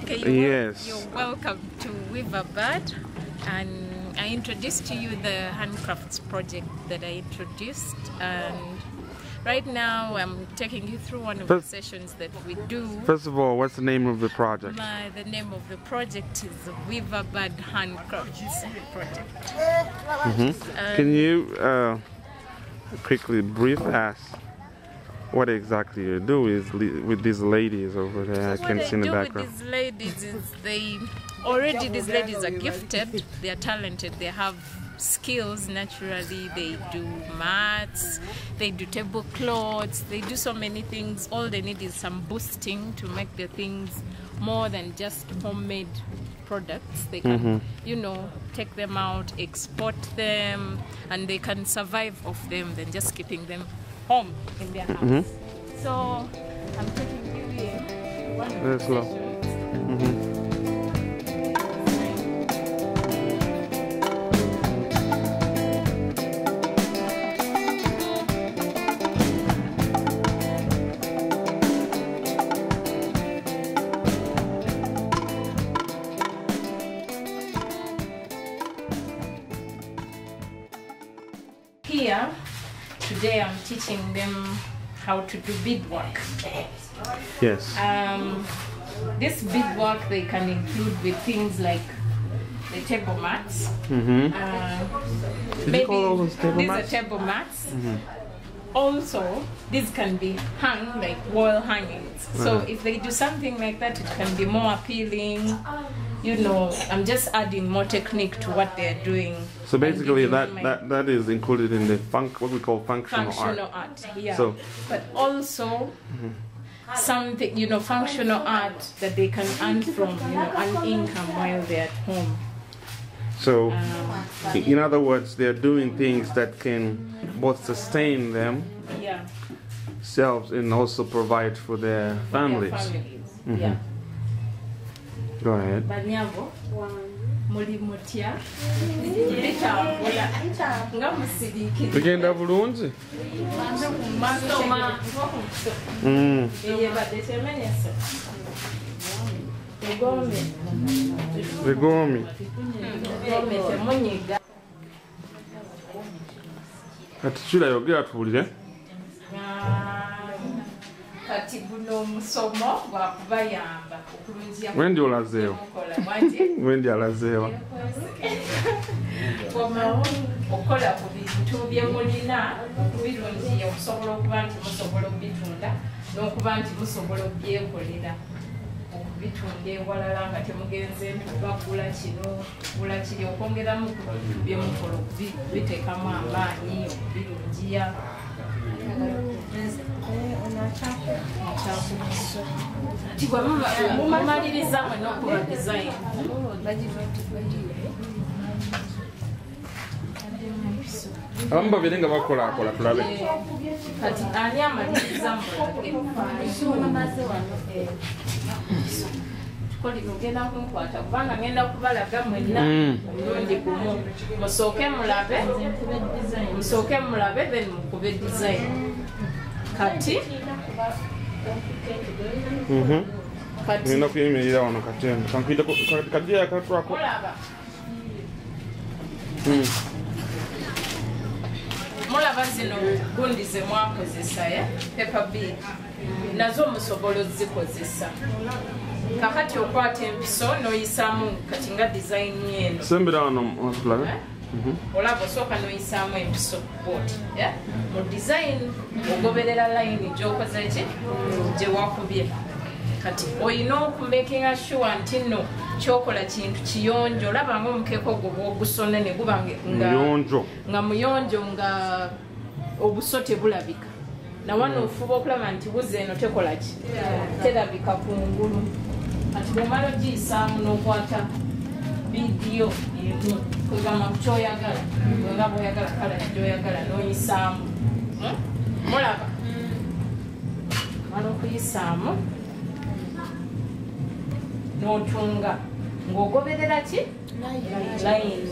Okay, you're welcome to Weaver Bird, and I introduced to you the handcrafts project that I introduced, and right now I'm taking you through one of the sessions that we do. First of all, what's the name of the project? The name of the project is Weaver Bird Handcrafts Project. Can you quickly brief us what exactly you do with these ladies over there? I can see in the background. What I do with these ladies is these ladies are gifted, they are talented, they have skills naturally. They do mats, they do tablecloths, they do so many things. All they need is some boosting to make the things more than just homemade products. They can, you know, take them out, export them, and they can survive off them than just keeping them home in their house. So I'm taking you here. Very slow. Here, today I'm teaching them how to do beadwork. Yes. This beadwork they can include with things like the table mats. Did you call those table mats? These are table mats. Also, these can be hung like wall hangings. So if they do something like that, it can be more appealing. You know, I'm just adding more technique to what they're doing. So basically, that is included in the what we call functional art. Yeah. So, but also something, you know, functional art that they can earn from, you know, an income while they're at home. So, in other words, they're doing things that can both sustain themselves and also provide for their families. Yeah. Go ahead. Tugenda bulungi? Bigomi. Kati Sheila yogera tuwulire. Kati guno musomo gwakubayamba okulungiya Wendi olazeewo. Wendi alazeewo. Okola ku bintu bye mulina okubirungiya okusobola okuba nti musobola okubitunda n'okuba nti musobola okubyekolera okubitunda ewalala nga temugenze nti bagula kino gula kiri okwongeramu ku bintu bye mukola okubiteekamu amaanyi okubirungiya. Mumaliriza n'okuba design. Abamu babiri nga bakolaakola tulabe. Kati ani amaliriza ogenda kunkwata kubanga ngenda kubalaga mwenna omulundi gumu. Musooke mulabe then mukube design. Kati ngenda kuyimirira wano katendo kankwijja yakatwako. Mulaba zino gundi ze mwakozesa paper bead nazo musobola ozikozesa. Kakati okwata empiso n'oyisaamu kati nga design yeno. Sembera wano tulabe. Olaba osooka n'oyisaamu empiso bwoti. Mu design ogoberera line gy'okoze ki gye wakubye. Kati olina okumakinga sure nti nno kyokola kintu kiyonjo. Olaba ng'omukeeka ogwo bw'ogusona ne guba nga muyonjo nga obuso tebulabika. Na wano ofuba okulaba nti buzi eno tekola ki terabika kungulu. Kati bw'omala ogiyisaamu n'okwata vidiyo emu kwegamba ku kyoyagala nga bw'oyagala kala gyoyagala n'oyisaamu. Mulaba mala okuyisaamu n'otunga ng'ogoberera ki line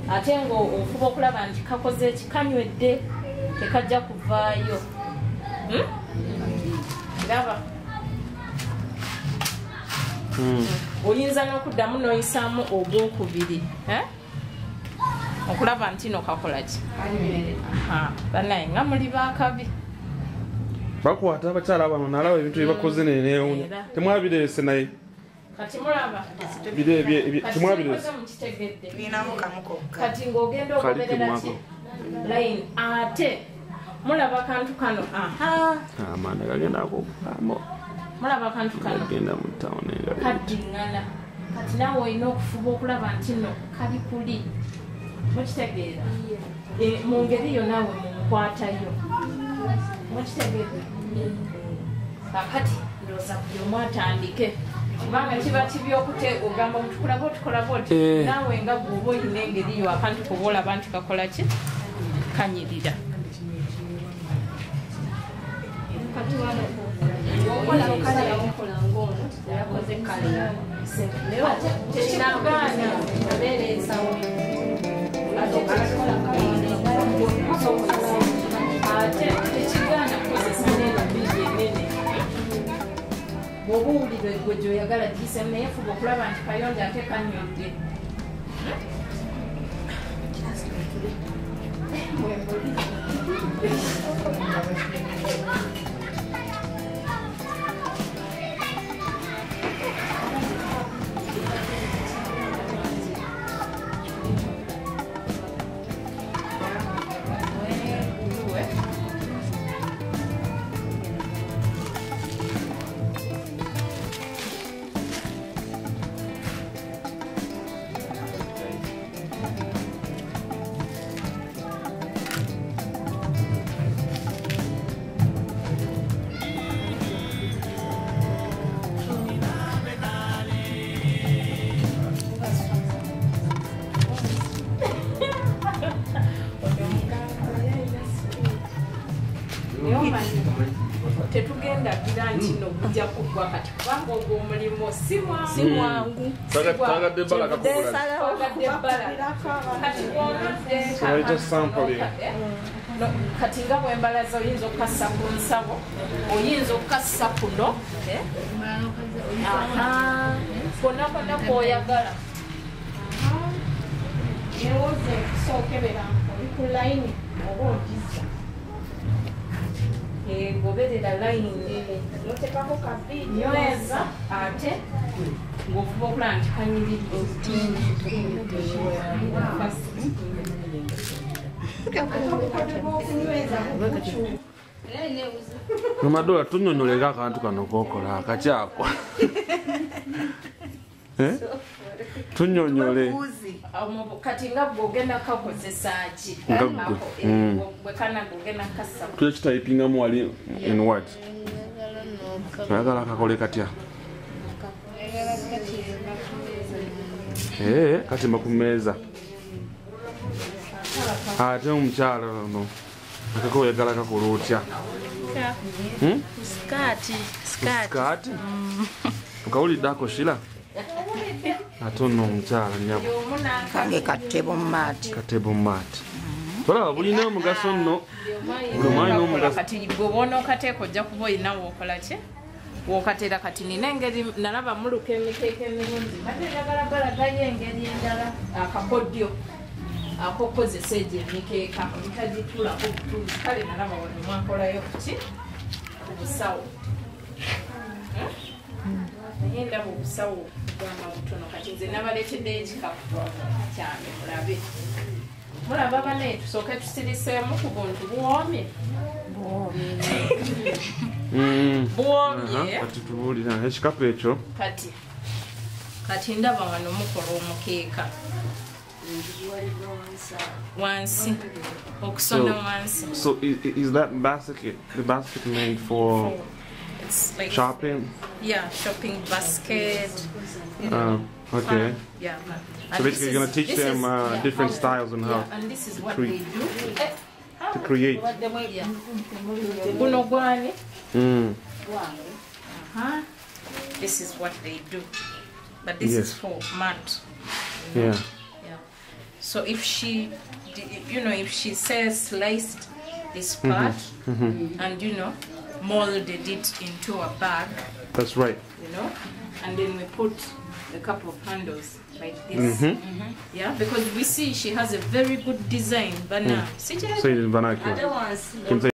ate ng'ofuba okulaba nti kakoze kikanywedde tekajja kuvaayo. Ndaba oyinza n'okuddamu n'oyisaamu ogwokubiri okulaba nti no kakola ki banaye nga muli bakabi bakwata abakyala bano nalaba ebintu byebakoze nenewunya temwabireese naye kati mulaba temwabireese kati ng'ogenda ogoberera ki line ate mulaba kantu kano amanda gagenda akokukamo mulaba kantu kano genda mu town kaddiŋŋana kati naawe olina okufuba okulaba nti no kali kuli mukitegeera mu ngeri yo naawe munkwatayo mukitegeera kakati ndooza buli omu atandike kubanga kiba kibi ogamba mutukulaba otukolaba oti naawe nga bw'oba olina engeri yo akantu kuba olaba nti kakola ki kanyirira tekinagaana abeereesawo ate tekigaana kukozesa neno biri enene bw'oba owulira gwe gyoyagala gisemu naye fuba okulaba nti kayonja ate kanywedde tetugenda gira nti no gujja kuggwa kati kubanga ogwo omulimu si mwangu twagadde ebbala kati nga bwembalaza oyinza okukassa ku nsabo oyinza okukassa kuno konna konna kwoyagala ewooza okusookebera oli ku layini oba ogiza goberera layini notekako kabinyweza ate ng'ofuba okulaba nti kanyiridde Nomadola tunyonyolenga akantu kano kokola akakyako tunyonyole kati nga bw'ogenda kakozesa ki bwe kana bw'ogenda kassa tuyekitayipingamu wali in what oyagala kakole katya katimba ku mmeeza ate omukyala no akako oyagala kakola otya skaati okawulidde ako Sheila ate ono omukyala nyabo kange katebo mmaati olaba bulina omugaso nno kati bw'oba okateeka ojja kuba olinawo okola ki wokatera kati nina engeri nalaba muluka emiteeko emirungi bate njagala galagayo engeri endala akakodyo akokozesa egyo emikeeka obutagitulako butuuzi kale nalaba wano mwakolayo kuki obusawo naye ndaba obusawo bwama butono kati nze nabaleeteddeyo ekikapu kyame mulabe mulaba banaye tusooke tusiriseemu ku buntu buwoomye buwoomye kati tubuulira ekikapu ekyo kati ndaba wano mukola omukeeka wansi okusona wansi. So is that basket the basket made for like shopping? Yeah, shopping basket. Okay. Yeah. So basically you're going to teach them different styles on how and this is what they do to create. This is what they do. But this is for mat. Yeah. So if she, if she says sliced this part and molded it into a bag. That's right. and then we put a couple of handles like this. Yeah, because we see she has a very good design. Bana. So it's vernacular.